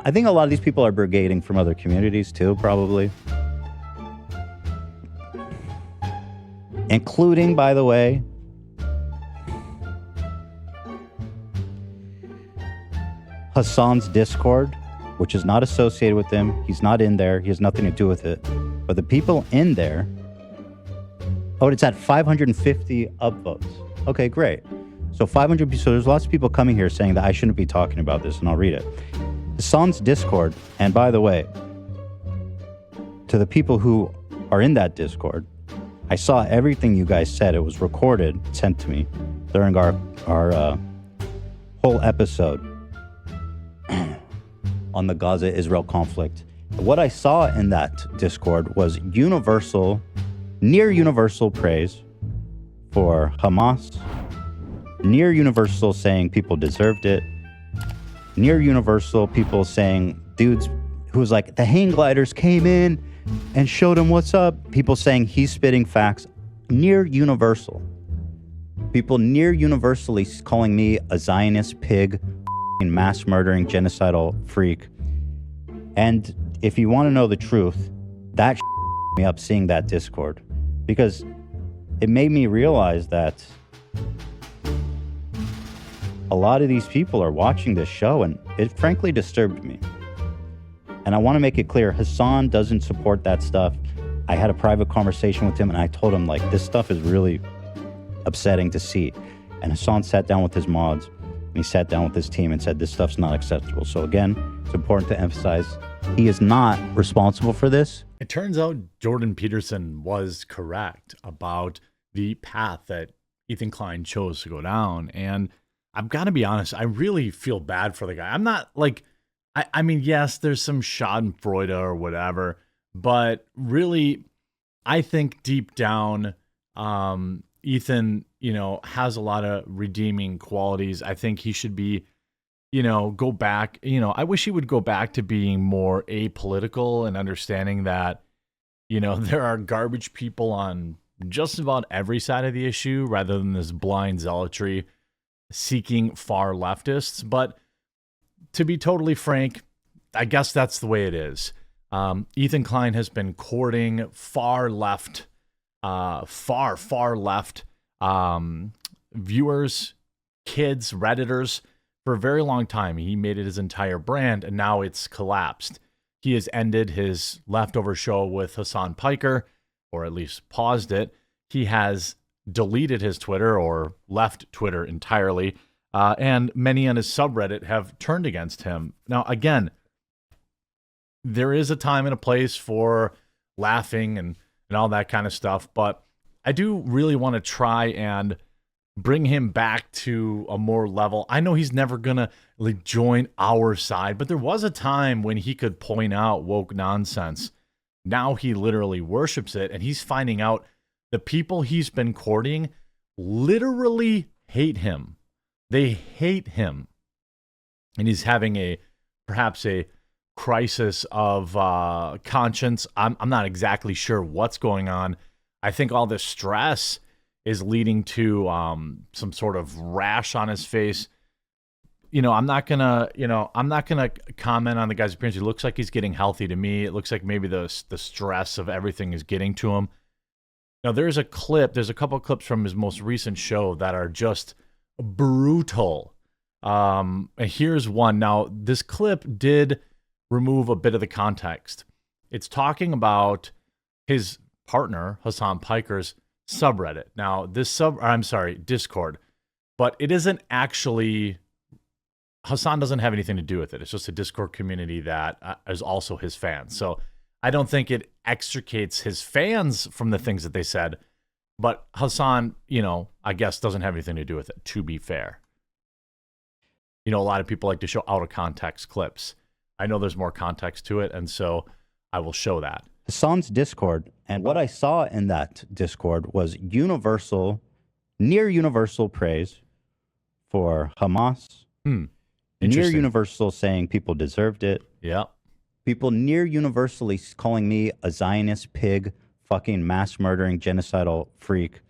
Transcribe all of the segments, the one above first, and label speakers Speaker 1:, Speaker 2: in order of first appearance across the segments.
Speaker 1: I think a lot of these people are brigading from other communities too, probably. Including, by the way, Hasan's Discord, which is not associated with him. He's not in there. He has nothing to do with it. But the people in there... Oh, it's at 550 upvotes. Okay, great. So 500 people. So there's lots of people coming here saying that I shouldn't be talking about this, and I'll read it. Hasan's Discord, and by the way, to the people who are in that Discord, I saw everything you guys said. It was recorded, sent to me during our whole episode on the Gaza-Israel conflict. What I saw in that Discord was near universal praise for Hamas, near universal saying people deserved it, near universal people saying dudes who was like, the hang gliders came in and showed him what's up. People saying he's spitting facts. Near universal. People near universally calling me a Zionist pig, mass murdering, genocidal freak. And if you want to know the truth, that me up seeing that Discord, because it made me realize that a lot of these people are watching this show, and it frankly disturbed me. And I want to make it clear, Hasan doesn't support that stuff. I had a private conversation with him, and I told him, like, this stuff is really upsetting to see. And Hasan sat down with his mods, and he sat down with his team and said, this stuff's not acceptable. So again, it's important to emphasize, he is not responsible for this.
Speaker 2: It turns out Jordan Peterson was correct about the path that Ethan Klein chose to go down. And I've got to be honest, I really feel bad for the guy. I'm not like... I mean, yes, there's some schadenfreude or whatever, but really, I think deep down, Ethan, has a lot of redeeming qualities. I think he should be, go back. I wish he would go back to being more apolitical and understanding that, there are garbage people on just about every side of the issue rather than this blind zealotry seeking far leftists. But to be totally frank, I guess that's the way it is. Ethan Klein has been courting far left viewers, kids, Redditors for a very long time. He made it his entire brand, and now it's collapsed. He has ended his leftover show with Hasan Piker, or at least paused it. He has deleted his Twitter or left Twitter entirely. And many on his subreddit have turned against him. Now, again, there is a time and a place for laughing and all that kind of stuff, but I do really want to try and bring him back to a more level. I know he's never going to join our side, but there was a time when he could point out woke nonsense. Now he literally worships it, and he's finding out the people he's been courting literally hate him. They hate him, and he's having perhaps a crisis of conscience. I'm not exactly sure what's going on. I think all this stress is leading to some sort of rash on his face. I'm not gonna comment on the guy's appearance. He looks like he's getting healthy to me. It looks like maybe the stress of everything is getting to him. Now, there's a couple of clips from his most recent show that are just brutal. And here's one. Now, this clip did remove a bit of the context. It's talking about his partner, Hasan Piker's subreddit. Now, Discord. But it isn't actually... Hasan doesn't have anything to do with it. It's just a Discord community that is also his fans. So I don't think it extricates his fans from the things that they said. But Hasan, I guess doesn't have anything to do with it, to be fair. A lot of people like to show out of context clips. I know there's more context to it, and so I will show that.
Speaker 1: Hasan's Discord, and what I saw in that Discord was near universal praise for Hamas. Near universal saying people deserved it.
Speaker 2: Yeah.
Speaker 1: People near universally calling me a Zionist pig, fucking mass murdering, genocidal freak.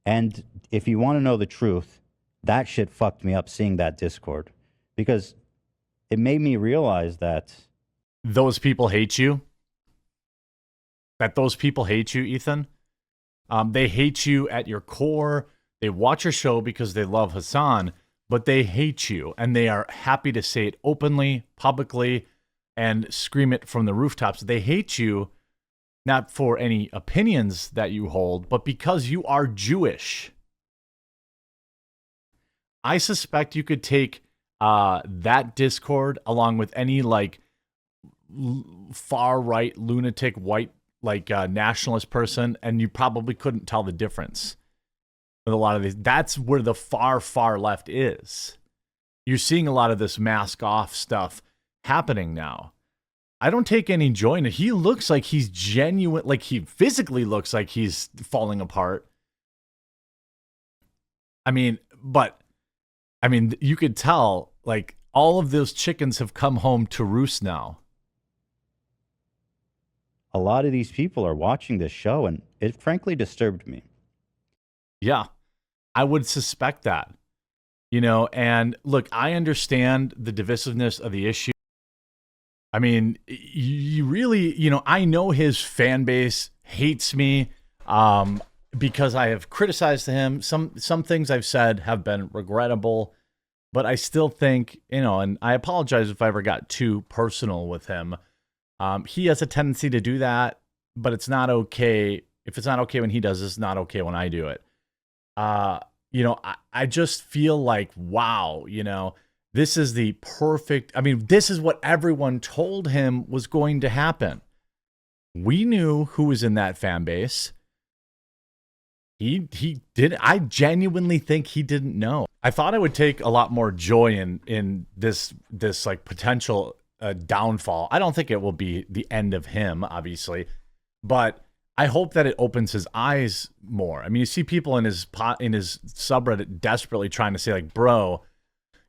Speaker 1: And if you want to know the truth, that shit fucked me up seeing that Discord, because it made me realize that
Speaker 2: those people hate you. That those people hate you, Ethan. They hate you at your core. They watch your show because they love Hasan, but they hate you, and they are happy to say it openly, publicly, and scream it from the rooftops. They hate you not for any opinions that you hold, but because you are Jewish. I suspect you could take that Discord along with any like far right lunatic white like nationalist person, and you probably couldn't tell the difference with a lot of these. That's where the far left is. You're seeing a lot of this mask off stuff happening now. I don't take any joy in it. He looks like he's genuine, like he physically looks like he's falling apart. I mean, you could tell like all of those chickens have come home to roost now.
Speaker 1: a lot of these people are watching this show, and it frankly disturbed me.
Speaker 2: Yeah, I would suspect that. You know, and look, I understand the divisiveness of the issue. I mean, you really, you know, I know his fan base hates me because I have criticized him. Some things I've said have been regrettable, but I still think, you know, and I apologize if I ever got too personal with him. He has a tendency to do that, but it's not okay. If it's not okay when he does it, it's not okay when I do it. You know, I just feel like, wow, you know, this is the perfect, I mean, this is what everyone told him was going to happen. We knew who was in that fan base. He did. I genuinely think he didn't know. I thought I would take a lot more joy in this like potential downfall. I don't think it will be the end of him, obviously, but I hope that it opens his eyes more. I mean, you see people in his subreddit desperately trying to say like, bro,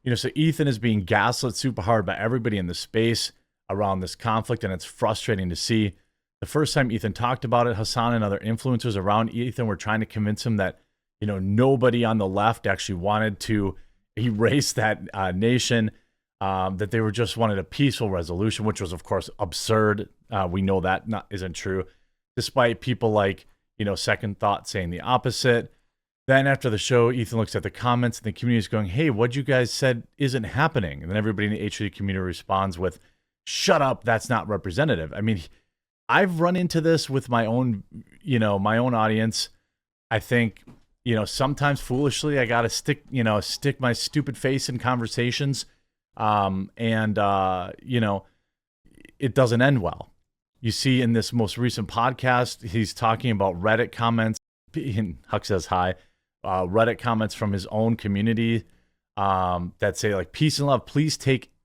Speaker 2: you know, so Ethan is being gaslit super hard by everybody in the space around this conflict, and it's frustrating to see. The first time Ethan talked about it, Hasan and other influencers around Ethan were trying to convince him that, you know, nobody on the left actually wanted to erase that nation, that they were just wanted a peaceful resolution, which was, of course, absurd. We know that isn't true, despite people like, you know, Second Thought saying the opposite. Then after the show, Ethan looks at the comments and the community is going, hey, what you guys said isn't happening. And then everybody in the HOD community responds with, shut up, that's not representative. I mean, I've run into this with my own, you know, my own audience. I think, you know, sometimes foolishly, I got to stick my stupid face in conversations. You know, it doesn't end well. You see in this most recent podcast, he's talking about Reddit comments. Huck says hi. Reddit comments from his own community that say like, peace and love, please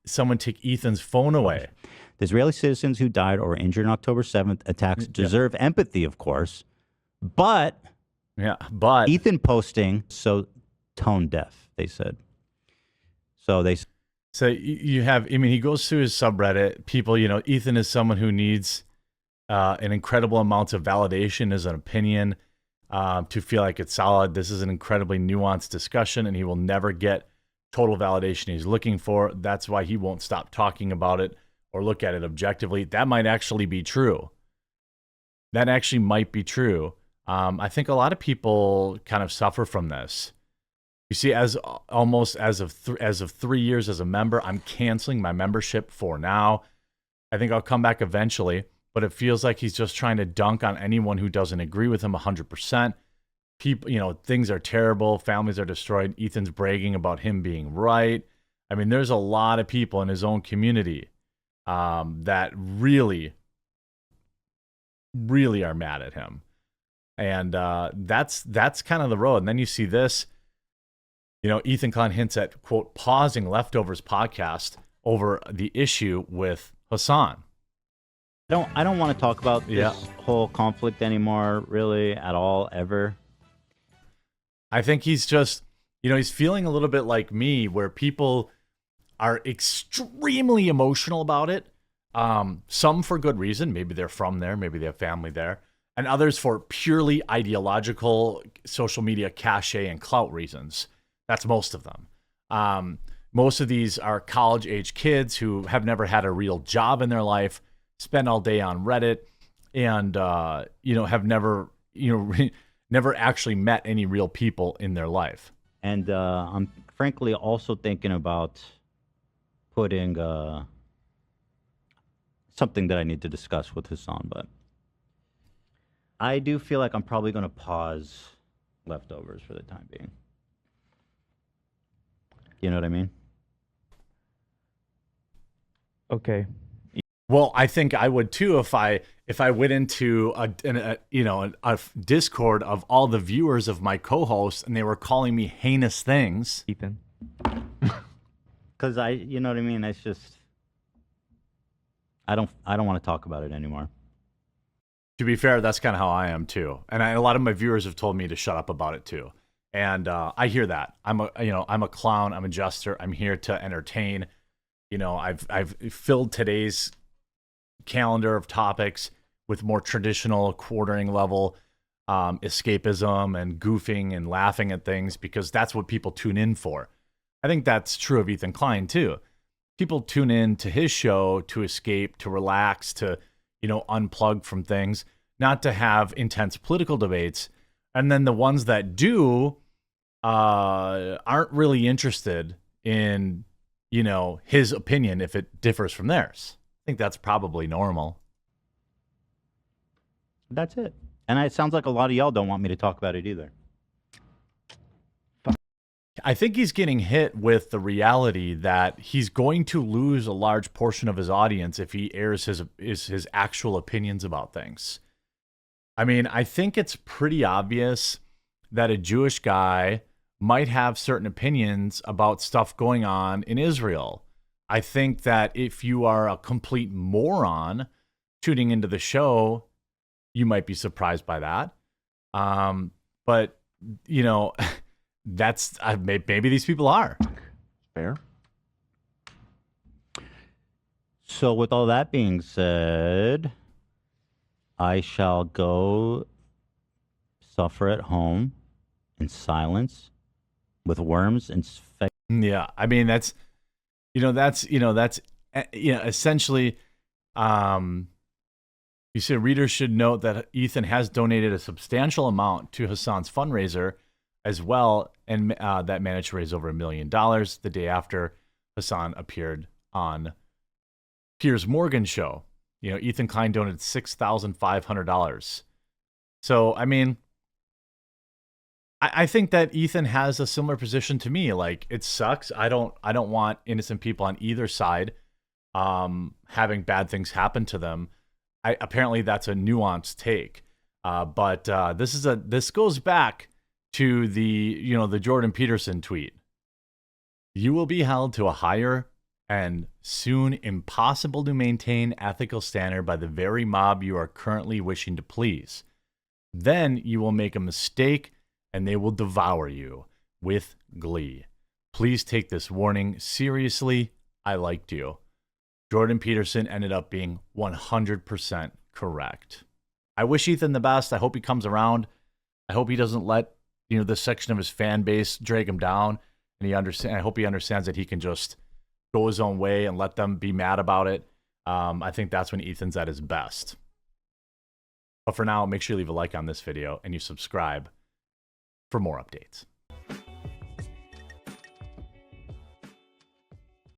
Speaker 2: someone take Ethan's phone away.
Speaker 1: The Israeli citizens who died or were injured on October 7th attacks deserve empathy, of course. But Ethan posting so tone deaf, they said. So
Speaker 2: you have, I mean, he goes through his subreddit. People, you know, Ethan is someone who needs an incredible amount of validation as an opinion to feel like it's solid. This is an incredibly nuanced discussion, and he will never get total validation he's looking for. That's why he won't stop talking about it or look at it objectively. That might actually be true. That actually might be true. I think a lot of people kind of suffer from this. You see, as of 3 years as a member, I'm canceling my membership for now. I think I'll come back eventually, but it feels like he's just trying to dunk on anyone who doesn't agree with him 100%. People, you know, things are terrible. Families are destroyed. Ethan's bragging about him being right. I mean, there's a lot of people in his own community that really, really are mad at him. And that's kind of the road. And then you see this, you know, Ethan Klein hints at, quote, pausing Leftovers podcast over the issue with Hasan.
Speaker 1: I don't want to talk about this whole conflict anymore, really, at all, ever.
Speaker 2: I think he's just, you know, he's feeling a little bit like me, where people are extremely emotional about it. Some for good reason. Maybe they're from there. Maybe they have family there. And others for purely ideological social media cachet and clout reasons. That's most of them. most of these are college-age kids who have never had a real job in their life, spend all day on Reddit, and have never never actually met any real people in their life.
Speaker 1: And I'm frankly also thinking about putting something that I need to discuss with Hasan, but I do feel like I'm probably going to pause leftovers for the time being. You know what I mean?
Speaker 3: Okay.
Speaker 2: Well, I think I would too if I went into a Discord of all the viewers of my co-hosts and they were calling me heinous things.
Speaker 3: Ethan.
Speaker 1: Because you know what I mean? It's just, I don't want to talk about it anymore.
Speaker 2: To be fair, that's kind of how I am too, and a lot of my viewers have told me to shut up about it too. And I hear that. I'm a clown. I'm a jester. I'm here to entertain. I've filled today's calendar of topics with more traditional quartering level escapism and goofing and laughing at things because that's what people tune in for. I think that's true of Ethan Klein too. People tune in to his show to escape, to relax, to unplug from things, not to have intense political debates. And then the ones that do aren't really interested in his opinion if it differs from theirs. I think that's probably normal.
Speaker 1: That's it. And it sounds like a lot of y'all don't want me to talk about it either.
Speaker 2: I think he's getting hit with the reality that he's going to lose a large portion of his audience if he airs his actual opinions about things. I mean, I think it's pretty obvious that a Jewish guy might have certain opinions about stuff going on in Israel. I think that if you are a complete moron tuning into the show, you might be surprised by that. But that's maybe these people are.
Speaker 3: Fair.
Speaker 1: So with all that being said, I shall go suffer at home in silence with worms and
Speaker 2: Yeah, I mean that's essentially. You said readers should note that Ethan has donated a substantial amount to Hasan's fundraiser as well, and that managed to raise over $1 million the day after Hasan appeared on Piers Morgan's show. Ethan Klein donated $6,500. So, I mean, I think that Ethan has a similar position to me. Like, it sucks. I don't want innocent people on either side having bad things happen to them. Apparently that's a nuanced take. But this goes back to the Jordan Peterson tweet. You will be held to a higher and soon impossible to maintain ethical standard by the very mob you are currently wishing to please. Then you will make a mistake and they will devour you with glee. Please take this warning seriously. I liked you. Jordan Peterson ended up being 100% correct. I wish Ethan the best. I hope he comes around. I hope he doesn't let this section of his fan base drag him down. And I hope he understands that he can just go his own way and let them be mad about it. I think that's when Ethan's at his best. But for now, make sure you leave a like on this video and you subscribe for more updates.